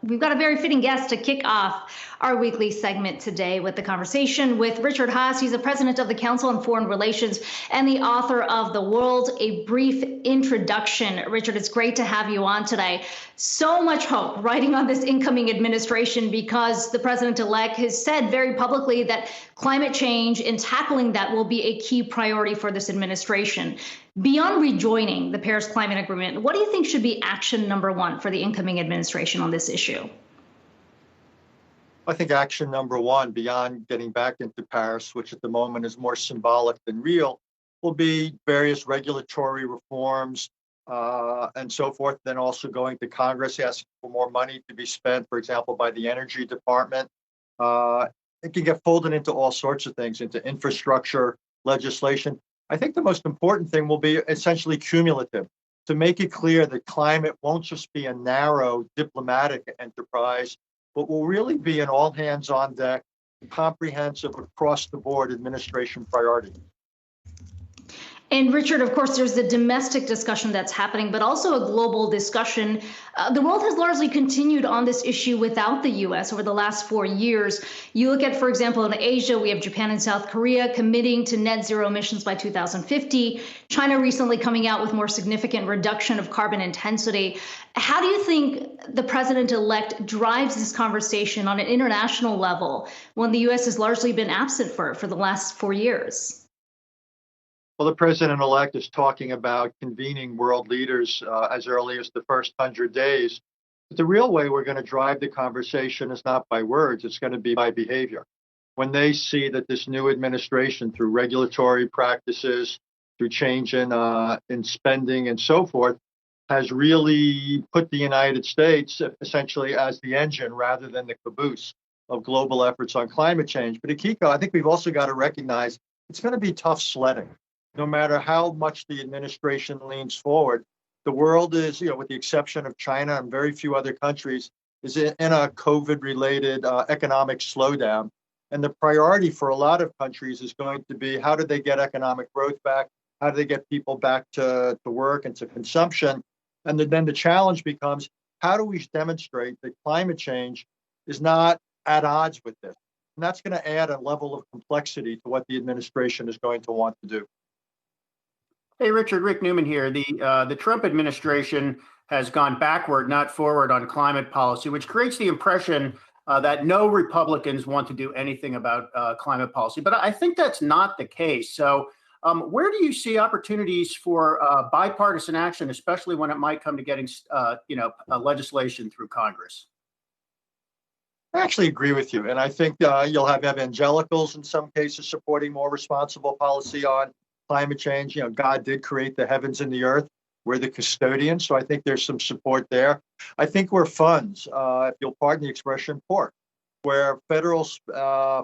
we've got a very fitting guest to kick off our weekly segment today with the conversation with Richard Haass. He's the president of the Council on Foreign Relations and the author of The World, A Brief Introduction. Richard, it's great to have you on today. So much hope riding on this incoming administration because the president-elect has said very publicly that climate change and tackling that will be a key priority for this administration. Beyond rejoining the Paris Climate Agreement, what do you think should be action number one for the incoming administration on this issue? I think action number one, beyond getting back into Paris, which at the moment is more symbolic than real, will be various regulatory reforms and so forth. Then also going to Congress, asking for more money to be spent, for example, by the Energy Department. It can get folded into all sorts of things, into infrastructure legislation. I think the most important thing will be essentially cumulative, to make it clear that climate won't just be a narrow diplomatic enterprise, but will really be an all hands on deck, comprehensive, across the board administration priority. And Richard, of course, there's the domestic discussion that's happening, but also a global discussion. The world has largely continued on this issue without the U.S. over the last 4 years. You look at, for example, in Asia, we have Japan and South Korea committing to net zero emissions by 2050. China recently coming out with more significant reduction of carbon intensity. How do you think the president-elect drives this conversation on an international level when the U.S. has largely been absent for the last 4 years? Well, the president-elect is talking about convening world leaders as early as the first 100 days. But the real way we're going to drive the conversation is not by words, it's going to be by behavior. When they see that this new administration, through regulatory practices, through change in spending and so forth, has really put the United States essentially as the engine rather than the caboose of global efforts on climate change. But Akiko, I think we've also got to recognize it's going to be tough sledding. No matter how much the administration leans forward, the world is, with the exception of China and very few other countries, is in a COVID-related economic slowdown. And the priority for a lot of countries is going to be how do they get economic growth back? How do they get people back to work and to consumption? And then the challenge becomes, how do we demonstrate that climate change is not at odds with this? And that's going to add a level of complexity to what the administration is going to want to do. Hey, Richard, Rick Newman here. The Trump administration has gone backward, not forward, on climate policy, which creates the impression that no Republicans want to do anything about climate policy. But I think that's not the case. So where do you see opportunities for bipartisan action, especially when it might come to getting, legislation through Congress? I actually agree with you. And I think you'll have evangelicals in some cases supporting more responsible policy on climate change. God did create the heavens and the earth. We're the custodians. So I think there's some support there. I think we're funds, if you'll pardon the expression, pork, where federal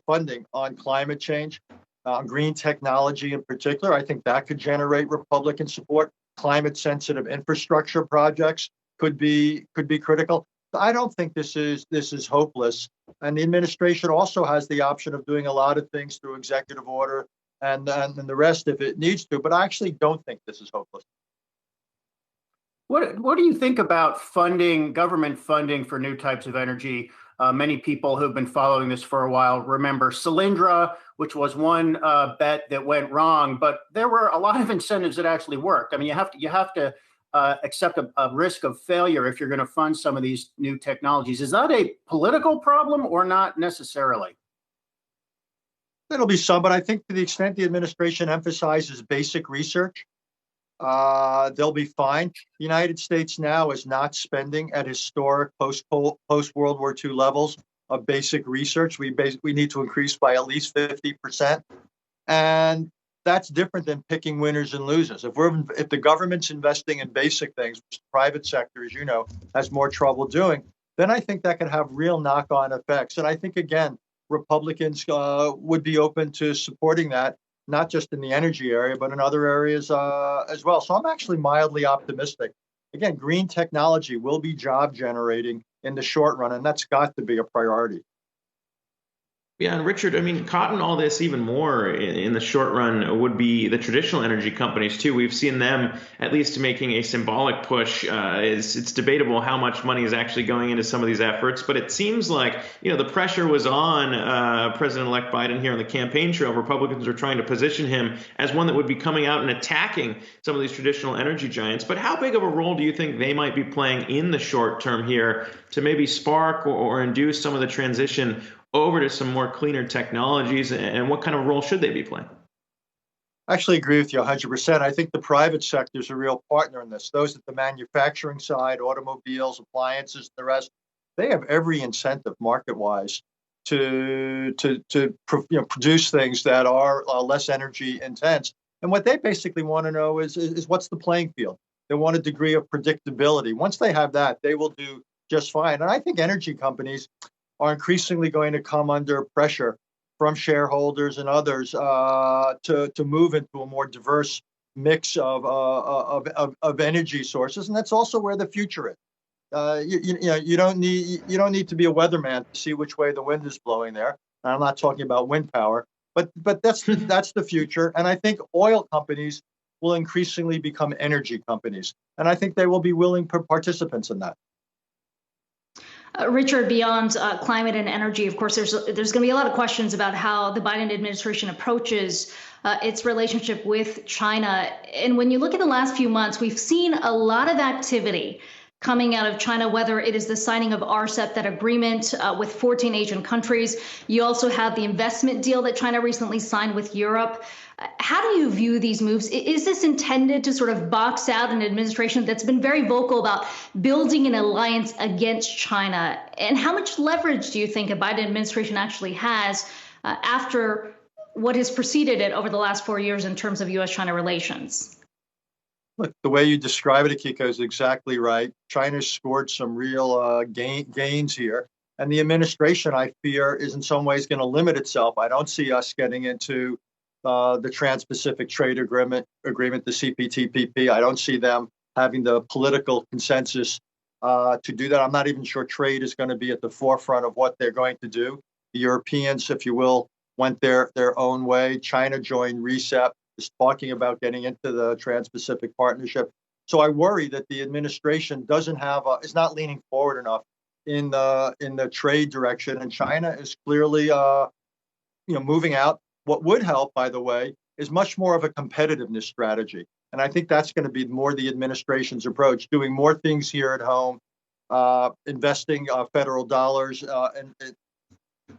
funding on climate change, on green technology in particular, I think that could generate Republican support. Climate sensitive infrastructure projects could be critical. I don't think this is hopeless. And the administration also has the option of doing a lot of things through executive order and the rest if it needs to. But I actually don't think this is hopeless. What do you think about government funding for new types of energy? Many people who've been following this for a while remember Solyndra, which was one bet that went wrong, but there were a lot of incentives that actually worked. I mean, you have to accept a risk of failure if you're going to fund some of these new technologies. Is that a political problem or not necessarily? There'll be some, but I think to the extent the administration emphasizes basic research, they'll be fine. The United States now is not spending at historic post-World War II levels of basic research. We need to increase by at least 50%. And that's different than picking winners and losers. If the government's investing in basic things, which the private sector, as you know, has more trouble doing, then I think that can have real knock-on effects. And I think, again, Republicans would be open to supporting that, not just in the energy area, but in other areas as well. So I'm actually mildly optimistic. Again, green technology will be job generating in the short run, and that's got to be a priority. Yeah, and Richard, I mean, caught in all this even more in the short run would be the traditional energy companies too. We've seen them at least making a symbolic push. It's debatable how much money is actually going into some of these efforts, but it seems like the pressure was on President-elect Biden here on the campaign trail. Republicans are trying to position him as one that would be coming out and attacking some of these traditional energy giants. But how big of a role do you think they might be playing in the short term here to maybe spark or induce some of the transition over to some more cleaner technologies, and what kind of role should they be playing? I actually agree with you 100%. I think the private sector is a real partner in this. Those at the manufacturing side, automobiles, appliances, and the rest, they have every incentive market-wise to produce things that are less energy intense. And what they basically want to know is what's the playing field. They want a degree of predictability. Once they have that, they will do just fine. And I think energy companies are increasingly going to come under pressure from shareholders and others to move into a more diverse mix of energy sources, and that's also where the future is. You don't need to be a weatherman to see which way the wind is blowing there. And I'm not talking about wind power, but that's the future. And I think oil companies will increasingly become energy companies, and I think they will be willing participants in that. Richard, beyond climate and energy, of course, there's going to be a lot of questions about how the Biden administration approaches its relationship with China. And when you look at the last few months, we've seen a lot of activity coming out of China, whether it is the signing of RCEP, that agreement with 14 Asian countries. You also have the investment deal that China recently signed with Europe. How do you view these moves? Is this intended to sort of box out an administration that's been very vocal about building an alliance against China? And how much leverage do you think a Biden administration actually has after what has preceded it over the last 4 years in terms of U.S.-China relations? Look, the way you describe it, Akiko, is exactly right. China's scored some real gains here. And the administration, I fear, is in some ways going to limit itself. I don't see us getting into the Trans-Pacific Trade Agreement, the CPTPP. I don't see them having the political consensus to do that. I'm not even sure trade is going to be at the forefront of what they're going to do. The Europeans, if you will, went their own way. China joined RCEP, is talking about getting into the Trans-Pacific Partnership. So I worry that the administration is not leaning forward enough in the trade direction, and China is clearly moving out. What would help, by the way, is much more of a competitiveness strategy. And I think that's going to be more the administration's approach, doing more things here at home, investing federal dollars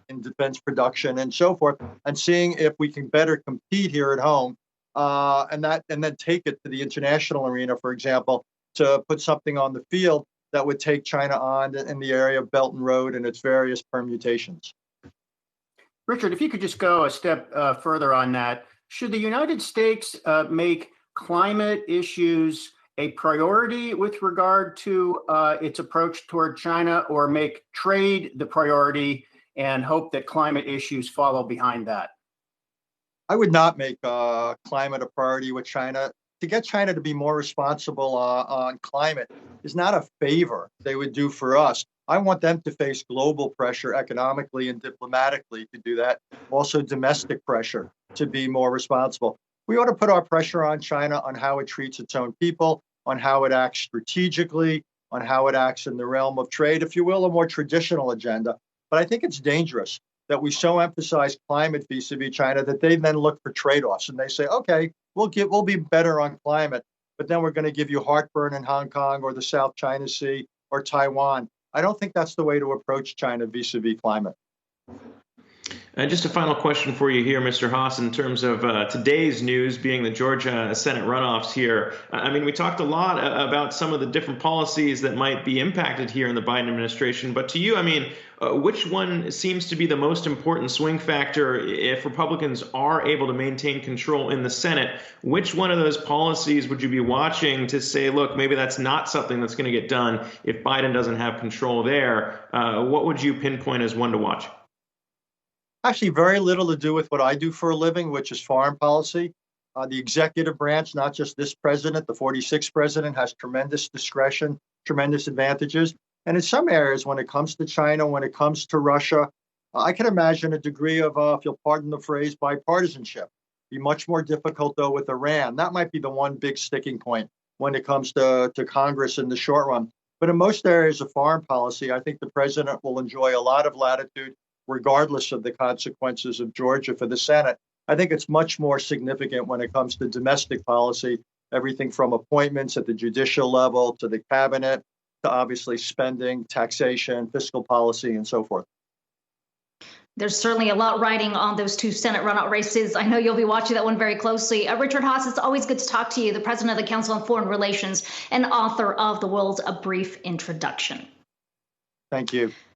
in defense production and so forth, and seeing if we can better compete here at home, and then take it to the international arena, for example, to put something on the field that would take China on in the area of Belt and Road and its various permutations. Richard, if you could just go a step further on that, should the United States make climate issues a priority with regard to its approach toward China, or make trade the priority and hope that climate issues follow behind that? I would not make climate a priority with China. To get China to be more responsible on climate is not a favor they would do for us. I want them to face global pressure economically and diplomatically to do that, also domestic pressure to be more responsible. We ought to put our pressure on China on how it treats its own people, on how it acts strategically, on how it acts in the realm of trade, if you will, a more traditional agenda. But I think it's dangerous that we so emphasize climate vis-a-vis China that they then look for trade-offs and they say, okay, we'll be better on climate, but then we're going to give you heartburn in Hong Kong or the South China Sea or Taiwan. I don't think that's the way to approach China vis-a-vis climate. And just a final question for you here, Mr. Haass, in terms of today's news being the Georgia Senate runoffs here. I mean, we talked a lot about some of the different policies that might be impacted here in the Biden administration. But to you, I mean, which one seems to be the most important swing factor if Republicans are able to maintain control in the Senate? Which one of those policies would you be watching to say, look, maybe that's not something that's going to get done if Biden doesn't have control there? What would you pinpoint as one to watch? Actually, very little to do with what I do for a living, which is foreign policy. The executive branch, not just this president, the 46th president, has tremendous discretion, tremendous advantages. And in some areas, when it comes to China, when it comes to Russia, I can imagine a degree of, if you'll pardon the phrase, bipartisanship. Be much more difficult, though, with Iran. That might be the one big sticking point when it comes to Congress in the short run. But in most areas of foreign policy, I think the president will enjoy a lot of latitude, regardless of the consequences of Georgia for the Senate. I think it's much more significant when it comes to domestic policy, everything from appointments at the judicial level to the cabinet, to obviously spending, taxation, fiscal policy, and so forth. There's certainly a lot riding on those two Senate runout races. I know you'll be watching that one very closely. Richard Haass, it's always good to talk to you, the president of the Council on Foreign Relations and author of The World, A Brief Introduction. Thank you.